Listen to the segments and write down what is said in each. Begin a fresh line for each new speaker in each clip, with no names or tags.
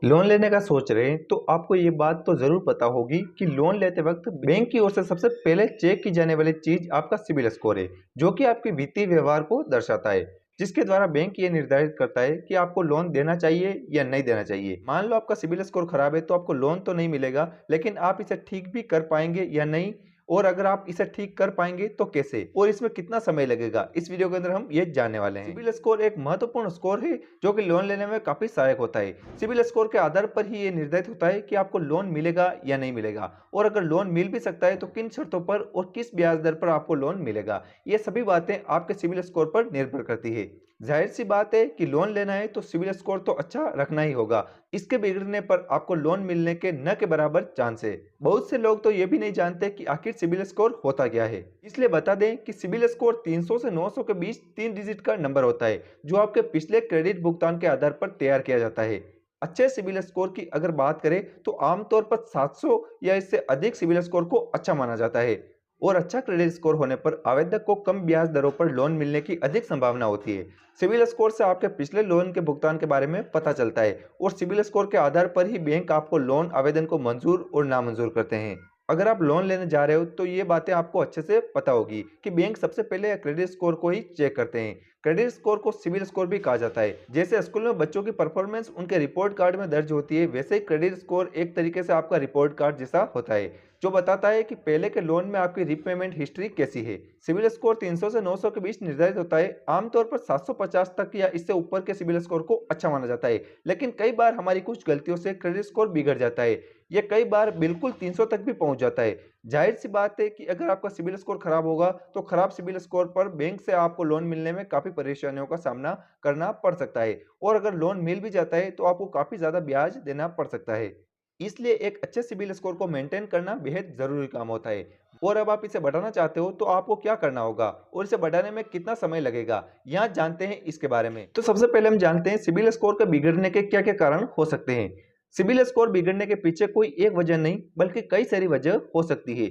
Loan लेने का सोच रहे हैं तो आपको ये बात तो ज़रूर पता होगी कि लोन लेते वक्त बैंक की ओर से सबसे पहले चेक की जाने वाली चीज़ आपका सिबिल स्कोर है, जो कि आपके वित्तीय व्यवहार को दर्शाता है, जिसके द्वारा बैंक ये निर्धारित करता है कि आपको लोन देना चाहिए या नहीं देना चाहिए। मान लो आपका सिबिल स्कोर खराब है तो आपको लोन तो नहीं मिलेगा, लेकिन आप इसे ठीक भी कर पाएंगे या नहीं, और अगर आप इसे ठीक कर पाएंगे तो कैसे और इसमें कितना समय लगेगा, इस वीडियो के अंदर हम ये जानने वाले हैं। सिबिल स्कोर एक महत्वपूर्ण स्कोर है जो कि लोन लेने में काफी सहायक होता है। सिबिल स्कोर के आधार पर ही ये निर्धारित होता है कि आपको लोन मिलेगा या नहीं मिलेगा, और अगर लोन मिल भी सकता है तो किन शर्तों पर और किस ब्याज दर पर आपको लोन मिलेगा। ये सभी बातें आपके सिबिल स्कोर पर निर्भर करती है। जाहिर सी बात है कि लोन लेना है तो सिबिल स्कोर तो अच्छा रखना ही होगा। इसके बिगड़ने पर आपको लोन मिलने के न के बराबर चांस है। बहुत से लोग तो ये भी नहीं जानते कि आखिर सिबिल स्कोर होता क्या है। इसलिए बता दें कि सिबिल स्कोर 300 से 900 के बीच 3 डिजिट का नंबर होता है, जो आपके पिछले क्रेडिट भुगतान के आधार पर तैयार किया जाता है। अच्छे सिबिल स्कोर की अगर बात करें तो आमतौर पर 700 या इससे अधिक सिबिल स्कोर को अच्छा माना जाता है, और अच्छा क्रेडिट स्कोर होने पर आवेदक को कम ब्याज दरों पर लोन मिलने की अधिक संभावना होती है। सिबिल स्कोर से आपके पिछले लोन के भुगतान के बारे में पता चलता है, और सिबिल स्कोर के आधार पर ही बैंक आपको लोन आवेदन को मंजूर और नामंजूर करते हैं। अगर आप लोन लेने जा रहे हो तो ये बातें आपको अच्छे से पता होगी कि बैंक सबसे पहले क्रेडिट स्कोर को ही चेक करते हैं। क्रेडिट स्कोर को सिबिल स्कोर भी कहा जाता है। जैसे स्कूल में बच्चों की परफॉर्मेंस उनके रिपोर्ट कार्ड में दर्ज होती है, वैसे ही क्रेडिट स्कोर एक तरीके से आपका रिपोर्ट कार्ड जैसा होता है, जो बताता है कि पहले के लोन में आपकी रीपेमेंट हिस्ट्री कैसी है। सिबिल स्कोर 300 से 900 के बीच निर्धारित होता है। आमतौर पर 750 तक या इससे ऊपर के सिबिल स्कोर को अच्छा माना जाता है, लेकिन कई बार हमारी कुछ गलतियों से क्रेडिट स्कोर बिगड़ जाता है। ये कई बार बिल्कुल 300 तक भी पहुंच जाता है। जाहिर सी बात है कि अगर आपका सिबिल स्कोर खराब होगा तो खराब सिबिल स्कोर पर बैंक से आपको लोन मिलने में काफी परेशानियों का सामना करना पड़ सकता है, और अगर लोन मिल भी जाता है तो आपको काफी ज्यादा ब्याज देना पड़ सकता है। इसलिए एक अच्छे सिबिल स्कोर को मेंटेन करना बेहद जरूरी काम होता है। और अब आप इसे बढ़ाना चाहते हो तो आपको क्या करना होगा और इसे बढ़ाने में कितना समय लगेगा, यहाँ जानते हैं इसके बारे में। तो सबसे पहले हम जानते हैं सिबिल स्कोर के बिगड़ने के क्या क्या कारण हो सकते हैं। सिबिल स्कोर बिगड़ने के पीछे कोई एक वजह नहीं बल्कि कई सारी वजह हो सकती है।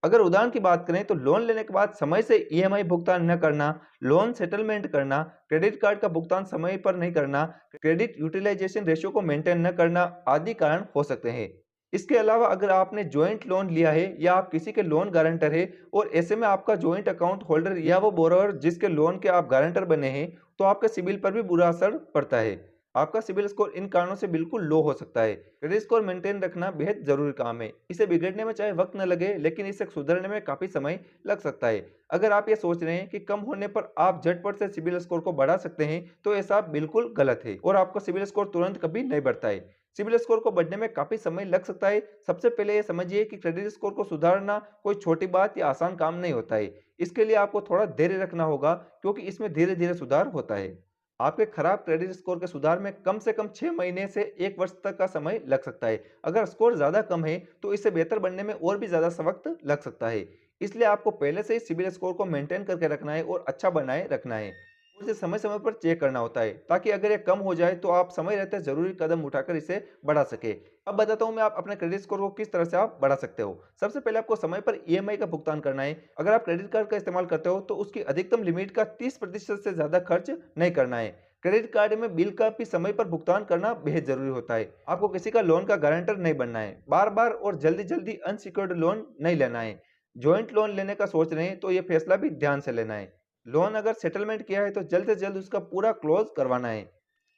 अगर उदाहरण की बात करें तो लोन लेने के बाद समय से ईएमआई भुगतान न करना, लोन सेटलमेंट करना, क्रेडिट कार्ड का भुगतान समय पर नहीं करना, क्रेडिट यूटिलाइजेशन रेशियो को मेंटेन न करना आदि कारण हो सकते हैं। इसके अलावा अगर आपने ज्वाइंट लोन लिया है या आप किसी के लोन गारंटर है, और ऐसे में आपका ज्वाइंट अकाउंट होल्डर या वो बोरोवर जिसके लोन के आप गारंटर बने हैं, तो आपके सिबिल पर भी बुरा असर पड़ता है। आपका सिबिल स्कोर इन कारणों से बिल्कुल लो हो सकता है। क्रेडिट स्कोर मेंटेन रखना बेहद जरूरी काम है। इसे बिगड़ने में चाहे वक्त न लगे, लेकिन इसे सुधरने में काफी समय लग सकता है। अगर आप ये सोच रहे हैं कि कम होने पर आप झटपट से सिबिल स्कोर को बढ़ा सकते हैं, तो ऐसा बिल्कुल गलत है, और आपका सिबिल स्कोर तुरंत कभी नहीं बढ़ता है। सिबिल स्कोर को बढ़ने में काफी समय लग सकता है। सबसे पहले ये समझिए कि क्रेडिट स्कोर को सुधारना कोई छोटी बात या आसान काम नहीं होता है। इसके लिए आपको थोड़ा धैर्य रखना होगा, क्योंकि इसमें धीरे धीरे सुधार होता है। आपके खराब क्रेडिट स्कोर के सुधार में कम से कम 6 महीने से 1 वर्ष तक का समय लग सकता है। अगर स्कोर ज्यादा कम है तो इसे बेहतर बनने में और भी ज्यादा वक्त लग सकता है। इसलिए आपको पहले से ही सिबिल स्कोर को मेंटेन करके रखना है और अच्छा बनाए रखना है। इसे समय समय पर चेक करना होता है, ताकि अगर ये कम हो जाए तो आप समय रहते जरूरी कदम उठाकर इसे बढ़ा सके। अब बताता हूँ मैं आप अपने क्रेडिट स्कोर को किस तरह से आप बढ़ा सकते हो। सबसे पहले आपको समय पर ईएमआई का भुगतान करना है। अगर आप क्रेडिट कार्ड का इस्तेमाल करते हो तो उसकी अधिकतम लिमिट का 30% से ज्यादा खर्च नहीं करना है। क्रेडिट कार्ड में बिल का भी समय पर भुगतान करना बेहद जरूरी होता है। आपको किसी का लोन का गारंटर नहीं बनना है। बार बार और जल्दी जल्दी अनसिक्योर्ड लोन नहीं लेना है। ज्वाइंट लोन लेने का सोच रहे हैं तो ये फैसला भी ध्यान से लेना है। लोन अगर सेटलमेंट किया है तो जल्द से जल्द उसका पूरा क्लोज करवाना है।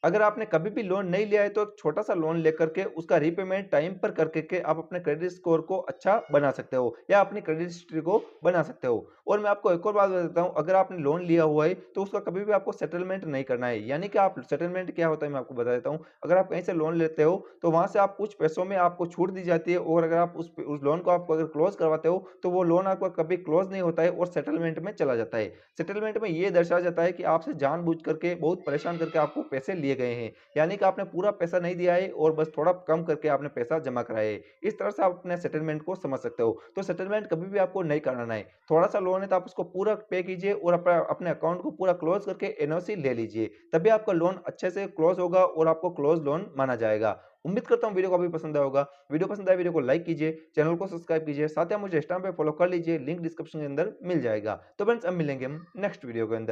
अगर आपने कभी भी लोन नहीं लिया है तो एक छोटा सा लोन लेकर के उसका रीपेमेंट टाइम पर करके के आप अपने क्रेडिट स्कोर को अच्छा बना सकते हो, या अपनी क्रेडिट हिस्ट्री को बना सकते हो। और मैं आपको एक और बात बताता हूँ, अगर आपने लोन लिया हुआ है तो उसका कभी भी आपको सेटलमेंट नहीं करना है। यानी कि आप सेटलमेंट क्या होता है मैं आपको बता देता हूँ। अगर आप कहीं से लोन लेते हो तो वहां से आप कुछ पैसों में आपको छूट दी जाती है, और अगर आप उस लोन को आप अगर क्लोज करवाते हो तो वो लोन आपका कभी क्लोज नहीं होता है और सेटलमेंट में चला जाता है। सेटलमेंट में ये दर्शाया जाता है कि आपसे जानबूझ करके बहुत परेशान करके आपको पैसे लिए गए हैं, यानी कि आपने पूरा पैसा नहीं दिया है और बस थोड़ा कम करके आपने पैसा जमा कराया है। इस तरह से आप अपने सेटलमेंट को समझ सकते हो। तो सेटलमेंट कभी भी आपको नहीं कराना है। थोड़ा सा लोन है तो आप उसको पूरा पे कीजिए और अपने अकाउंट को पूरा क्लोज करके एनओसी ले लीजिए, तभी आपका लोन अच्छे से क्लोज होगा और आपको क्लोज लोन माना जाएगा। उम्मीद करता हूँ वीडियो को भी पसंद आया होगा। वीडियो पसंद आए वीडियो को लाइक कीजिए, चैनल को सब्सक्राइब कीजिए, साथ ही आप मुझे इंस्टाग्राम पे फॉलो कर लीजिए, लिंक डिस्क्रिप्शन के अंदर मिल जाएगा। तो फ्रेंड्स अब मिलेंगे हम नेक्स्ट वीडियो के अंदर।